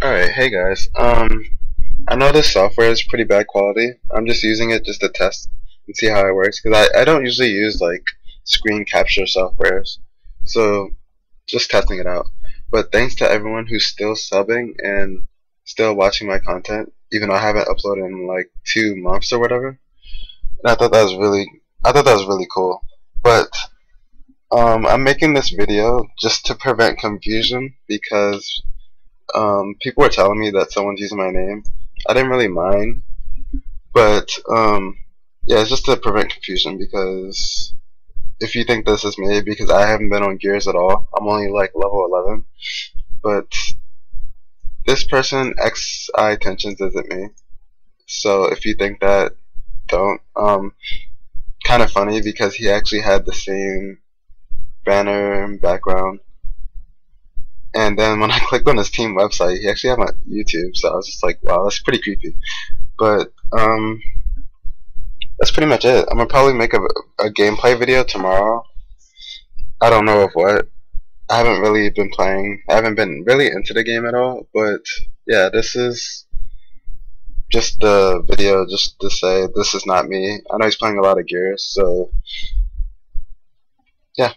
Alright, hey guys. I know this software is pretty bad quality. I'm just using it just to test and see how it works because I don't usually use like screen capture softwares. So just testing it out. But thanks to everyone who's still subbing and still watching my content, even though I haven't uploaded in like 2 months or whatever. And I thought that was really cool. But I'm making this video just to prevent confusion because people were telling me that someone's using my name. I didn't really mind, but yeah, it's just to prevent confusion because if you think this is me, because I haven't been on Gears at all, I'm only like level 11, but this person XI Tensions isn't me. So if you think that, don't. Kind of funny because he actually had the same banner and background. And then when I clicked on his team website, he actually had my YouTube, so I was just like, wow, that's pretty creepy. But that's pretty much it. I'm gonna probably make a gameplay video tomorrow. I don't know of what. I haven't really been playing. I haven't been really into the game at all. But yeah, this is just the video just to say this is not me. I know he's playing a lot of Gears, so yeah.